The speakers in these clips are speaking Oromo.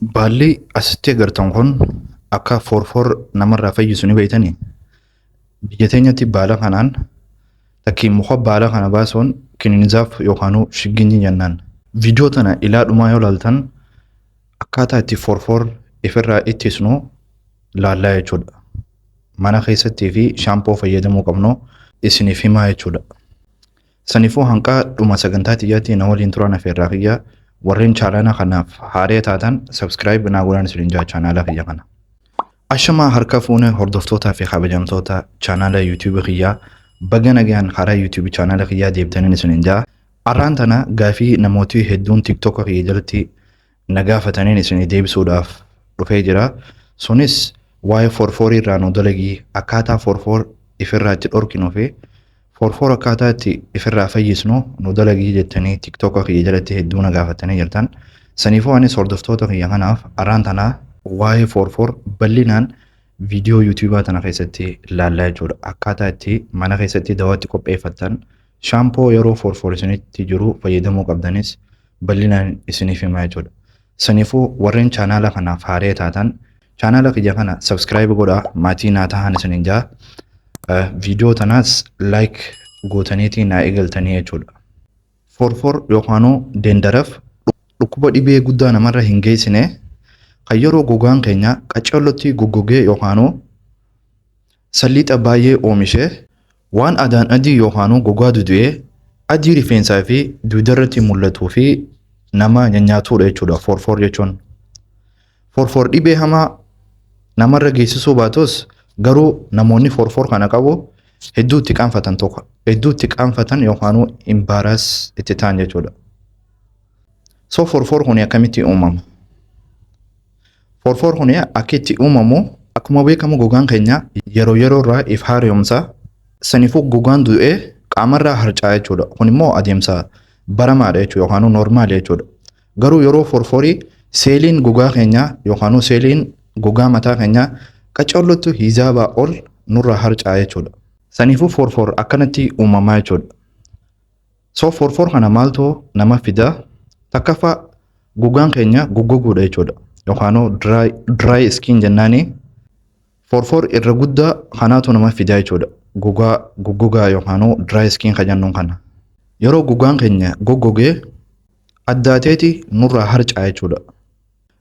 Baalli asitti agartan kun akka forfor namarraa fayyisu ni beektanii? Biyya teenyatti baala kanaan takkiin muka baala kana baasuun kiniinsaaf yookaan shigginyi jennaan. Viidiyoo tana ilaadhumaa yoo ilaaltan akkaataa itti forfor ifirraa ittisnu laallaa jechuudha. Mana keessattii fi shaampoo fayyadamuu qabnu isiniif himaa jechuudha. Saniifuu hanqaa dhuma sagantaa xiyyaatti na waliin turan afeerraa kiyyaa warreen chaanaala kanaaf haaraa taatan subscribe naa godhaan isiniin jaa chaanaala kiyya kana. Ashamaa harka fuune hordoftootaa fi kabajamtoota chaanaala YouTube kiyyaa baga nagaan karaa YouTube chaanaala kiyyaa deebitanii isiniin jaa. Arraan tana gaafii namooti hedduun TikTok kiyya jalatti na gaafataniin isinii deebisuudhaaf dhufee jira. Sunis waa'ee forforii irraa nu dalagii akkaataa forfor ifirraa itti dhorkinuu fi forfor akkaataa itti ifirraa fayyisnu nu dalagii jettanii TikTok kiyya jalatti hedduu na gaafatanii jirtan. Saniifuu anis hordoftoota kiyya kanaaf arraan tanaa waa'ee forfor bal'inaan viidiyoo YouTubaa tana keessatti ilaallaa jechuudha. Akkaataa itti mana keessatti dawaatti qopheeffattan shaampoo yeroo forfor isinitti jiru fayyadamuu qabdanis bal'inaan isiniif himaa jechuudha. Saniifuu warreen chaanaala kanaaf haaraa taatan chaanaala kiyya kana subscribe godhaa maatii naa tahan isiniin jaa. Viidiyoo tanaas like gootaniitii naa eegaltanii jechuudha. Forfor yookaanuu deendaraf dhukkuba dhibee guddaa namarra hin geessine kan yeroo gogaan keenya qaccallotti goggogee yookaanuu salliixa baay'ee oomishee waan adaan adii yookaanuu gogaa dudu'ee adii rifeensaa fi duudarratti mul'atuu fi nama nyaatuudha jechuudha forfor jechuun. Forfor dhibee hamaa namarra geessisuu baatus garuu namoonni forfor kana qabu hedduu itti qaanfatan yookaanuu imbaaraas itti ta'an jechuudha. So forfor kun akkamitti uumama? Forfor kun akka itti uumamu akkuma beekamu gogaan keenya yeroo irraa if haaromsa. Saniifuu gogaan du'ee qaamarraa harca'a jechuudha. Kun immoo adeemsa baramaadha jechuudha yookaanuu noormaali jechuudha. Garuu yeroo forforii seeliin gogaa keenya yookaanuu seeliin gogaa mataa keenya qaccallottu hiizaabaa ol nurraa harca'a jechuudha. Saniifuu forfor akkanatti uumamaa jechuudha. So forfor kana maaltu nama fida? Takkaffaa gogaan keenya goggoguudha jechuudha. Yookaanuu dry skin jennaani forfor irra guddaa kanaatu nama fida jechuudha. Goggogaa yookaanuu dry skin kan jennuun kana. Yeroo gogaan keenya goggogee addaateeti nurraa harca'a jechuudha.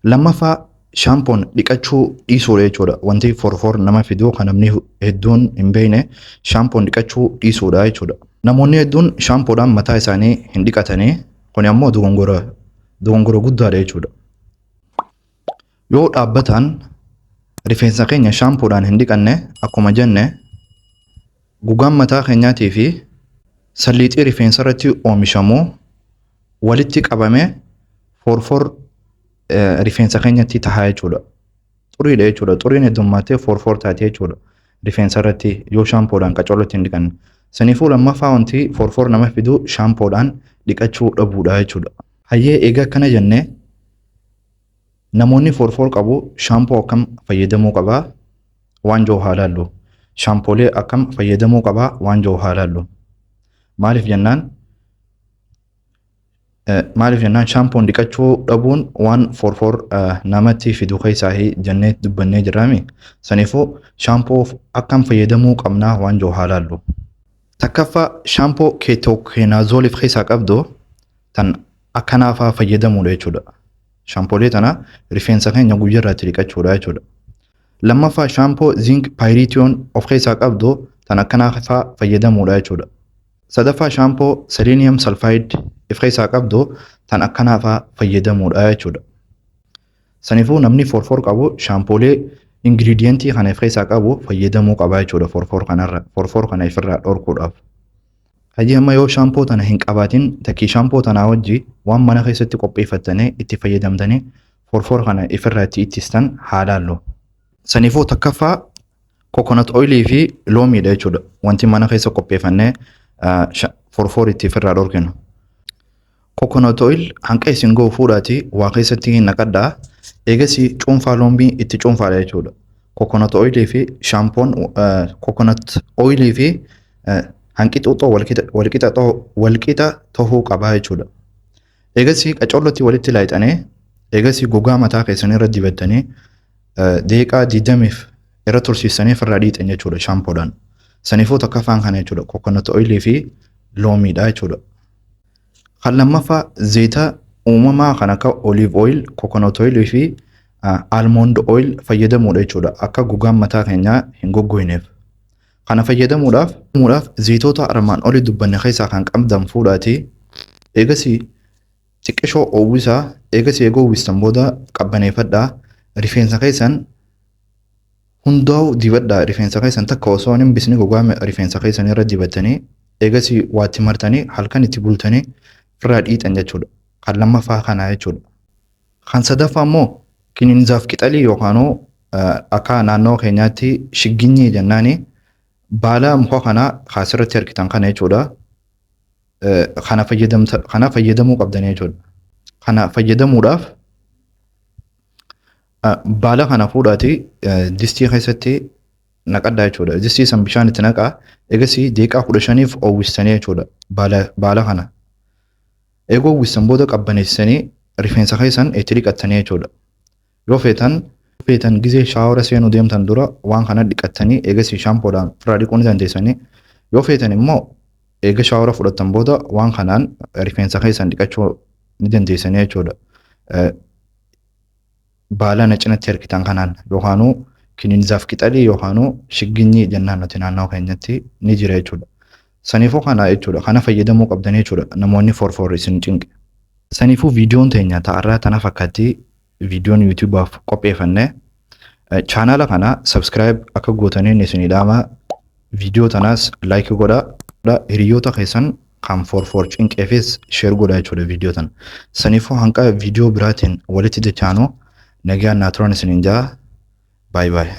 Lammaffaa shaampoon dhiqachuu dhiisuudha jechuudha. Wanti forfor nama fiduu kan namni hedduun hin beekne shaampoon dhiqachuu dhiisuudha jechuudha. Namoonni hedduun shaampoodhaan mataa isaanii hin dhiqatanii kun ammoo dogongora guddaadha jechuudha. Yoo dhaabbataan rifeensa keenya shaampoodhaan hin dhiqanne akkuma jenne gogaan mataa keenyaatii fi salliixii rifeensa irratti oomishamu walitti qabame forfor rifeensa keenyatti tahaa jechuudha. Xuriidha jechuudha. Xuriin heddummaatee forfor taatee jechuudha. Rifeensa irratti yoo shaampoodhaan qaccallotti hin dhiqanne. Saniifuu lammaffaa wanti forfor nama fidu shaampoodhaan dhiqachuu dhabuudha jechuudha. Hayyee egaa akkana jennee namoonni forfor qabu shaampoo akkam fayyadamuu qabaa waan jiru haa ilaallu. Shaampoolee akkam fayyadamuu qabaa waan jiru haa ilaallu. Maaliif jennaan shaampoon dhiqachuu dhabuun waan forfor namatti fidu keessaa jennee dubbannee jiraami. Saniifuu shaampoo akkam fayyadamuu qabnaa waan jiru haa ilaallu. Takkaffaa shaampoo keetookeenaazooliif keessaa qabdu tan akkanaafaa fayyadamuudha jechuudha. Shaampoolee tana rifeensa keenya guyyaa irratti dhiqachuudha jechuudha. Lammaffaa shaampoo zink paayiritiyoon of keessaa qabdu tan akkanaafaa fayyadamuudha jechuudha. Sadaffaa shaampoo selenium sulfide of keessaa qabdu tan akkanaafaa fayyadamuudha jechuudha. Saniifuu namni forfor qabu shaampoolee ingiridiyentii kana of keessaa qabu fayyadamuu qaba jechuudha forfor kana ifirraa dhorkuudhaaf. Hayyee amma yoo shaampoo tana hin qabaatin takkii shaampoo tanaa wajji waan mana keessatti qopheeffattanii itti fayyadamtanii forfor kana ifirraa itti ittistan haa ilaallu. Saniifuu takkaffaa coconut oilii fi loomiidha jechuudha. Wanti mana keessa qopheeffannee forfor itti ifirraa dhorkinu. Coconut oil hanqa isin ga'u fuudhaati waa keessatti naqadhaa. Eegasii cuunfaa loomii itti cuunfaadha jechuudha. Coconut oilii fi shaampoon coconut oilii fi hanqi xuuxoo walqixa tahuu qabaa jechuudha. Eegasii qaccallotti walitti laayixanii Eegasii gogaa mataa keessanii irra dibattanii daqiiqaa 20f irra tursiisanii ofirraa dhiqan jechuudha shaampoodhaan. Saniifuu takka afaan kana jechuudha coconut oil fi loomiidha jechuudha. Kan lammaffaa zayita uumamaa kan akka olive oil, coconut oil fi almond oil fayyadamuudha jechuudha akka gogaan mataa keenyaa hin goggoyneef. Kana fayyadamuudhaaf zayitoota armaan olii dubbanne keessaa kan qabdan fuudhaatii eegasii xiqqishoo oowwisaa eegasii eeguu uwwistan booda qabbaneeffadhaa rifeensa keessan hundaa'u dibadhaa rifeensa keessan takka osoo hin bisni gogaa rifeensa keessan irra dibattanii eegasii waatti martanii halkan itti bultanii ofirraa dhiqan jechuudha. Kan lammaffaa kanaa jechuudha. Kan sadaffaa immoo kiniinzaaf qixalii yookaanuu akka naannoo keenyaatti shigginyii jennaani baala muka kanaa kaasirratti argitan kana jechuudha. Kana fayyadamuu qabdanii jechuudha. Kana fayyadamuudhaaf baala kana fuudhaatii distii keessatti naqadhaa jechuudha. Distii san bishaan itti naqaa eegasii daqiiqaa 15f oowwistanii jechuudha baala kana. Eeguu oowwistan booda qabbaneessanii rifeensa keessan itti dhiqattanii jechuudha. Yoo feetan gizee shaawora seenuu deemtan dura waan kana dhiqattanii eegasii shaampoodhaan ofirraa dhiquu ni dandeessanii. Yoo feetan immoo eega shaawora fudhattan booda waan kanaan rifeensa keessan dhiqachuu ni dandeessanii jechuudha. Baala na cinatti argitan kanaan yookaanuu kiniinzaaf qixalii yookaanuu shigginyii jennaan nuti naannoo keenyatti ni jira jechuudha. Saniifuu kana jechuudha. Kana fayyadamuu qabdanii jechuudha. Namoonni forfor isin cinqe. Saniifuu viidiyoon teenya ta'arraa tana fakkaatti viidiyoon yuutuubaaf qopheeffanne chaanaala kana subscribe akka gootaniin isinii dhaama. Viidiyoo tanaas like godhaa. Hiriyoota keessan kan forfor cinqeefis share godhaa jechuudha viidiyoo tana. Saniifuu hanqa viidiyoo biraatiin walitti dachaanuu nagaan naa turan isiniin jaa. Bye bye.